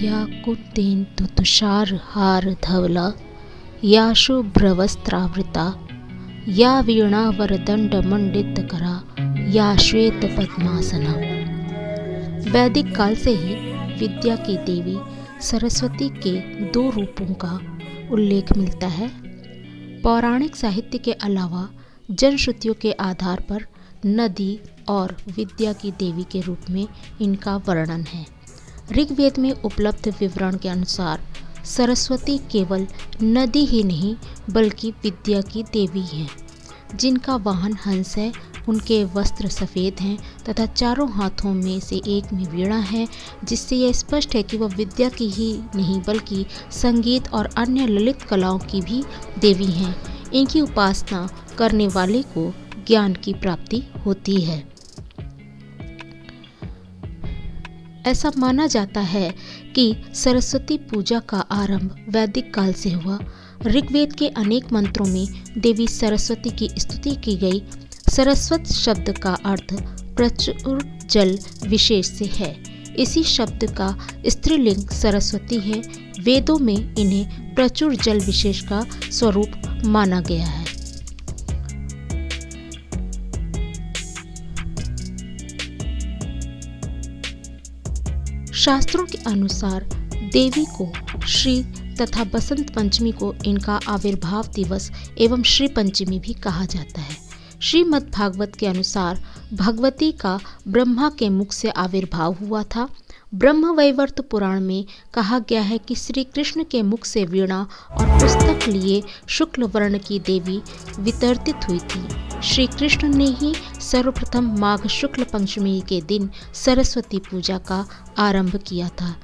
या कुन्तेन्दु तुषारहार धवला या शुभ्रवस्त्रावृता या वीणावरदंड मंडितकरा या श्वेत पद्मासना। वैदिक काल से ही विद्या की देवी सरस्वती के दो रूपों का उल्लेख मिलता है। पौराणिक साहित्य के अलावा जनश्रुतियों के आधार पर नदी और विद्या की देवी के रूप में इनका वर्णन है। ऋग्वेद में उपलब्ध विवरण के अनुसार सरस्वती केवल नदी ही नहीं बल्कि विद्या की देवी हैं। जिनका वाहन हंस है, उनके वस्त्र सफ़ेद हैं तथा चारों हाथों में से एक में वीणा है, जिससे यह स्पष्ट है कि वह विद्या की ही नहीं बल्कि संगीत और अन्य ललित कलाओं की भी देवी हैं। इनकी उपासना करने वाले को ज्ञान की प्राप्ति होती है। ऐसा माना जाता है कि सरस्वती पूजा का आरंभ वैदिक काल से हुआ। ऋग्वेद के अनेक मंत्रों में देवी सरस्वती की स्तुति की गई। सरस्वत शब्द का अर्थ प्रचुर जल विशेष से है। इसी शब्द का स्त्रीलिंग सरस्वती है। वेदों में इन्हें प्रचुर जल विशेष का स्वरूप माना गया है। शास्त्रों के अनुसार देवी को श्री तथा बसंत पंचमी को इनका आविर्भाव दिवस एवं श्री पंचमी भी कहा जाता है। श्रीमद् भागवत के अनुसार भगवती का ब्रह्मा के मुख से आविर्भाव हुआ था। ब्रह्मवैवर्त पुराण में कहा गया है कि श्री कृष्ण के मुख से वीणा और पुस्तक लिए शुक्ल वर्ण की देवी वितर्तित हुई थी। श्री कृष्ण ने ही सर्वप्रथम माघ शुक्ल पंचमी के दिन सरस्वती पूजा का आरंभ किया था।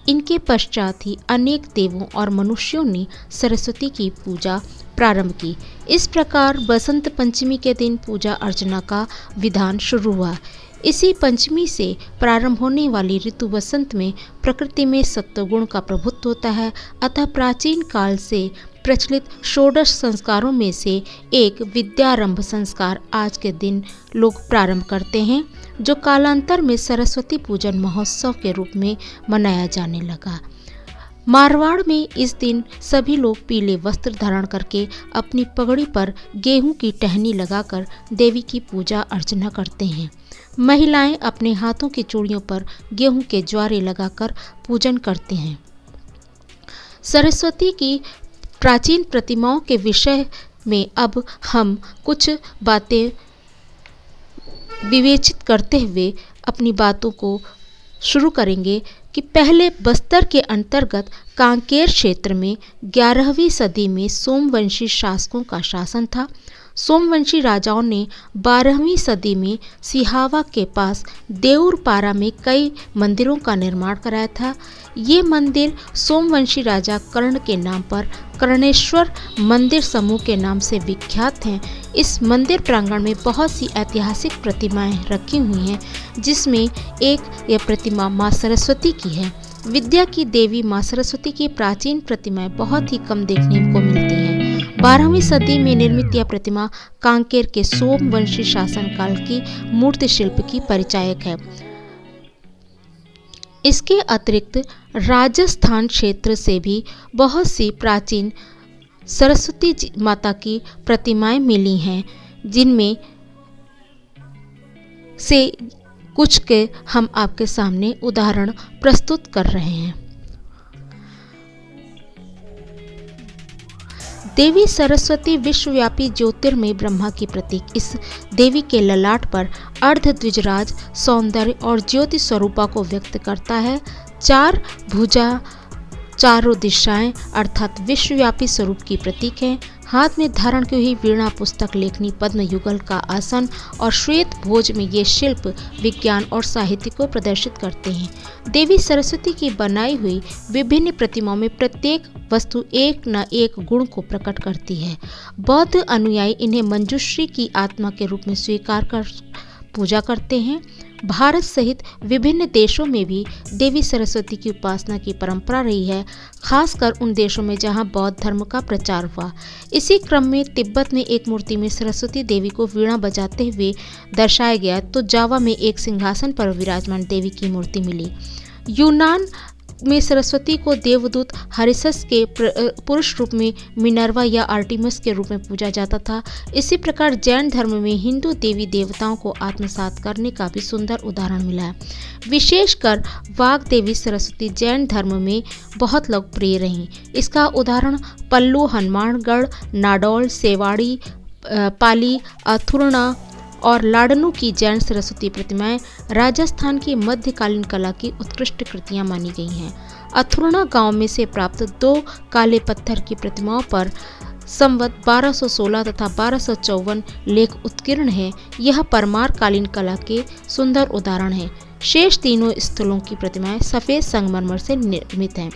इनके पश्चात ही अनेक देवों और मनुष्यों ने सरस्वती की पूजा प्रारंभ की। इस प्रकार बसंत पंचमी के दिन पूजा अर्चना का विधान शुरू हुआ। इसी पंचमी से प्रारंभ होने वाली ऋतु वसंत में प्रकृति में सत्वगुण का प्रभुत्व होता है। अतः प्राचीन काल से प्रचलित षोडश संस्कारों में से एक विद्यारंभ संस्कार आज के दिन लोग प्रारंभ करते हैं, जो कालांतर में सरस्वती पूजन महोत्सव के रूप में मनाया जाने लगा। मारवाड़ में इस दिन सभी लोग पीले वस्त्र धारण करके अपनी पगड़ी पर गेहूं की टहनी लगाकर देवी की पूजा अर्चना करते हैं। महिलाएं अपने हाथों की चूड़ियों पर गेहूं के ज्वारे लगाकर पूजन करते हैं। सरस्वती की प्राचीन प्रतिमाओं के विषय में अब हम कुछ बातें विवेचित करते हुए अपनी बातों को शुरू करेंगे कि पहले बस्तर के अंतर्गत कांकेर क्षेत्र में 11वीं सदी में सोमवंशी शासकों का शासन था। सोमवंशी राजाओं ने 12वीं सदी में सिहावा के पास देउरपारा में कई मंदिरों का निर्माण कराया था। ये मंदिर सोमवंशी राजा कर्ण के नाम पर कर्णेश्वर मंदिर समूह के नाम से विख्यात हैं। इस मंदिर प्रांगण में बहुत सी ऐतिहासिक प्रतिमाएं रखी हुई हैं, जिसमें एक यह प्रतिमा माँ सरस्वती की है। विद्या की देवी माँ सरस्वती की प्राचीन प्रतिमाएं बहुत ही कम देखने को मिलती हैं। 12वीं सदी में निर्मित यह प्रतिमा कांकेर के सोमवंशी शासनकाल की मूर्ति शिल्प की परिचायक है। इसके अतिरिक्त राजस्थान क्षेत्र से भी बहुत सी प्राचीन सरस्वती माता की प्रतिमाएं मिली हैं, जिनमें से कुछ के हम आपके सामने उदाहरण प्रस्तुत कर रहे हैं। देवी सरस्वती विश्वव्यापी ज्योतिर्मय ब्रह्मा की प्रतीक। इस देवी के ललाट पर अर्ध द्विजराज सौंदर्य और ज्योति स्वरूपा को व्यक्त करता है। 4 भुजा चारों दिशाएं अर्थात विश्वव्यापी स्वरूप की प्रतीक है। हाथ में धारण की हुई वीणा, पुस्तक, लेखनी, पद्म युगल का आसन और श्वेत भोज में ये शिल्प विज्ञान और साहित्य को प्रदर्शित करते हैं। देवी सरस्वती की बनाई हुई विभिन्न प्रतिमाओं में प्रत्येक वस्तु एक न एक गुण को प्रकट करती है। बौद्ध अनुयायी इन्हें मंजुश्री की आत्मा के रूप में स्वीकार कर पूजा करते हैं। भारत सहित विभिन्न देशों में भी देवी सरस्वती की उपासना की परंपरा रही है, खासकर उन देशों में जहां बौद्ध धर्म का प्रचार हुआ। इसी क्रम में तिब्बत में एक मूर्ति में सरस्वती देवी को वीणा बजाते हुए दर्शाया गया, तो जावा में एक सिंहासन पर विराजमान देवी की मूर्ति मिली। यूनान में सरस्वती को देवदूत हरिसस के पुरुष रूप में मिनर्वा या आर्टिमस के रूप में पूजा जाता था। इसी प्रकार जैन धर्म में हिंदू देवी देवताओं को आत्मसात करने का भी सुंदर उदाहरण मिला है। विशेषकर वाग देवी सरस्वती जैन धर्म में बहुत लोकप्रिय रहीं। इसका उदाहरण पल्लू, हनुमानगढ़, नाडौल, सेवाड़ी, पाली, अथुर्णा और लाडनू की जैन सरस्वती प्रतिमाएं राजस्थान की मध्यकालीन कला की उत्कृष्ट कृतियां मानी गई हैं। अथुर्णा गांव में से प्राप्त 2 काले पत्थर की प्रतिमाओं पर संवत 1216 तथा 1254 लेख उत्कीर्ण है। यह परमार कालीन कला के सुंदर उदाहरण हैं। शेष तीनों स्थलों की प्रतिमाएं सफेद संगमरमर से निर्मित हैं।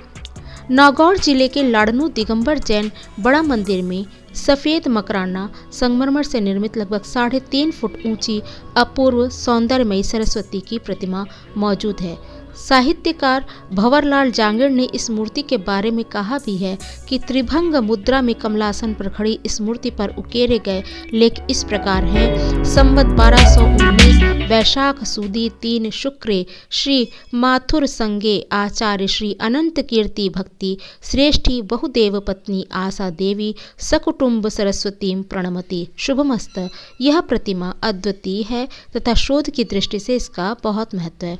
नागौर जिले के लाडनू दिगंबर जैन बड़ा मंदिर में सफ़ेद मकराना संगमरमर से निर्मित लगभग 3.5 फुट ऊंची अपूर्व सौंदर्यमयी सरस्वती की प्रतिमा मौजूद है। साहित्यकार भंवरलाल जांगिड़ ने इस मूर्ति के बारे में कहा भी है कि त्रिभंग मुद्रा में कमलासन पर खड़ी इस मूर्ति पर उकेरे गए लेख इस प्रकार हैं। संवत 1219 वैशाख सुदी 3 शुक्रे श्री माथुर संगे आचार्य श्री अनंत कीर्ति भक्ति श्रेष्ठी बहुदेव पत्नी आशा देवी सकुटुंब सरस्वती प्रणमति शुभमस्त। यह प्रतिमा अद्वितीय है तथा शोध की दृष्टि से इसका बहुत महत्व है।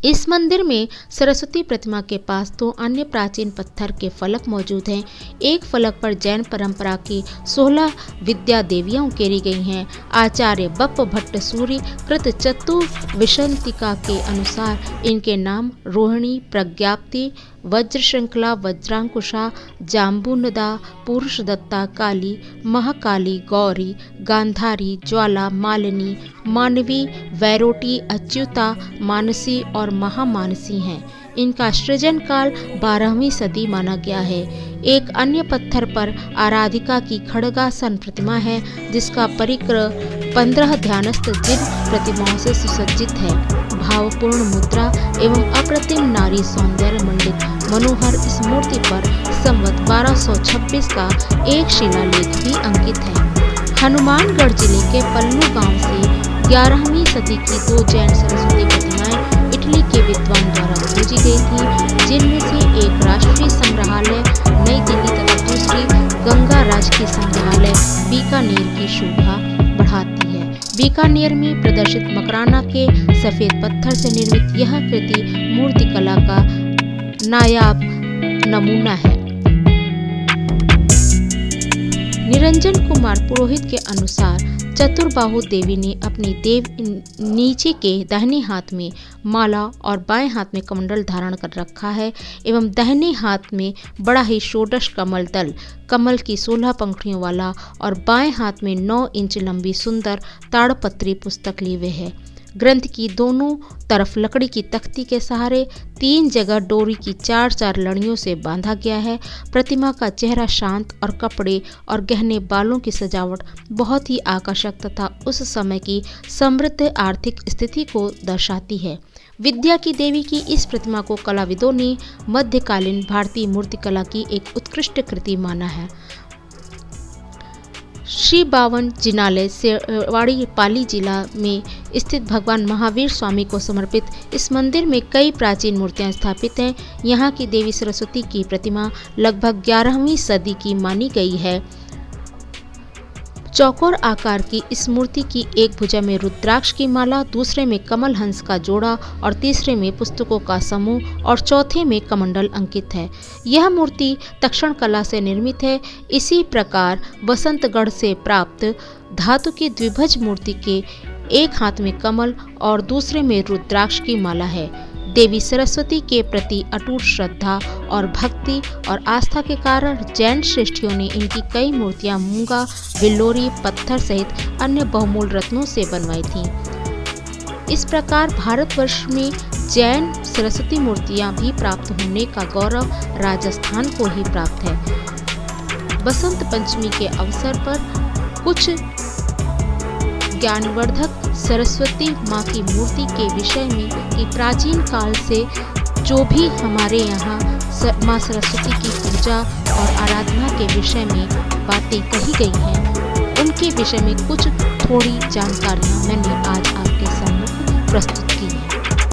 इस मंदिर में सरस्वती प्रतिमा के पास 2 अन्य प्राचीन पत्थर के फलक मौजूद हैं। एक फलक पर जैन परंपरा की 16 विद्या देवियां उकेरी गई हैं। आचार्य बप्प भट्ट सूर्य कृत चतुर्विशंतिका के अनुसार इनके नाम रोहिणी, प्रज्ञाप्ति, वज्र श्रृंखला, वज्रांकुशा, जाम्बुनदा, पुरुषदत्ता, काली, महाकाली, गौरी, गांधारी, ज्वाला, मालिनी, मानवी, वैरोटी, अच्युता, मानसी और महामानसी हैं। इनका सृजन काल 12वीं सदी माना गया है। एक अन्य पत्थर पर आराधिका की खड़गासन प्रतिमा है जिसका परिकर 15 ध्यानस्थ जिन प्रतिमाओं से सुसज्जित है। भावपूर्ण मुद्रा एवं अप्रतिम नारी सौंदर्य मंडित मनोहर इस मूर्ति पर संवत 1226 का एक शिलालेख भी अंकित है। हनुमानगढ़ जिले के पल्लू गांव से 11वीं सदी की 2 जैन सरस्वती प्रतिमाएं इटली के विद्वान द्वारा खोजी गई थी, जिनमें से एक राष्ट्रीय संग्रहालय नई दिल्ली तथा दूसरी गंगा राजकीय संग्रहालय बीकानेर की शोभा बढ़ाती है। बीकानेर में प्रदर्शित मकराना के सफेद पत्थर से निर्मित यह कृति मूर्तिकला का नायाब नमूना है। निरंजन कुमार पुरोहित के अनुसार चतुर्बाहु देवी ने अपनी देव नीचे के दाहिने हाथ में माला और बाएं हाथ में कमंडल धारण कर रखा है एवं दाहिने हाथ में बड़ा ही षोडश कमल दल कमल की 16 पंखुड़ियों वाला और बाएं हाथ में 9 इंच लंबी सुंदर ताड़पत्री पुस्तक लिए हुए है। ग्रंथ की दोनों तरफ लकड़ी की तख्ती के सहारे 3 जगह डोरी की 4-4 लड़ियों से बांधा गया है। प्रतिमा का चेहरा शांत और कपड़े और गहने बालों की सजावट बहुत ही आकर्षक तथा उस समय की समृद्ध आर्थिक स्थिति को दर्शाती है। विद्या की देवी की इस प्रतिमा को कलाविदों ने मध्यकालीन भारतीय मूर्तिकला की एक उत्कृष्ट कृति माना है। श्री बावन जिनालय सेवाड़ी पाली जिला में स्थित भगवान महावीर स्वामी को समर्पित इस मंदिर में कई प्राचीन मूर्तियां स्थापित हैं। यहाँ की देवी सरस्वती की प्रतिमा लगभग 11वीं सदी की मानी गई है। चौकोर आकार की इस मूर्ति की एक भुजा में रुद्राक्ष की माला, दूसरे में कमल हंस का जोड़ा और तीसरे में पुस्तकों का समूह और चौथे में कमंडल अंकित है। यह मूर्ति तक्षण कला से निर्मित है। इसी प्रकार बसंतगढ़ से प्राप्त धातु की द्विभुज मूर्ति के एक हाथ में कमल और दूसरे में रुद्राक्ष की माला है। देवी सरस्वती के प्रति अटूट श्रद्धा और भक्ति और आस्था के कारण जैन श्रेष्ठियों ने इनकी कई मूर्तियां मूंगा, बिल्लोरी, पत्थर सहित अन्य बहुमूल्य रत्नों से बनवाई थीं। इस प्रकार भारतवर्ष में जैन सरस्वती मूर्तियां भी प्राप्त होने का गौरव राजस्थान को ही प्राप्त है। बसंत पंचमी के अवसर पर कुछ ज्ञानवर्धक सरस्वती माँ की मूर्ति के विषय में कि प्राचीन काल से जो भी हमारे यहाँ माँ सरस्वती की पूजा और आराधना के विषय में बातें कही गई हैं, उनके विषय में कुछ थोड़ी जानकारियाँ मैंने आज आपके सम्मुख प्रस्तुत की।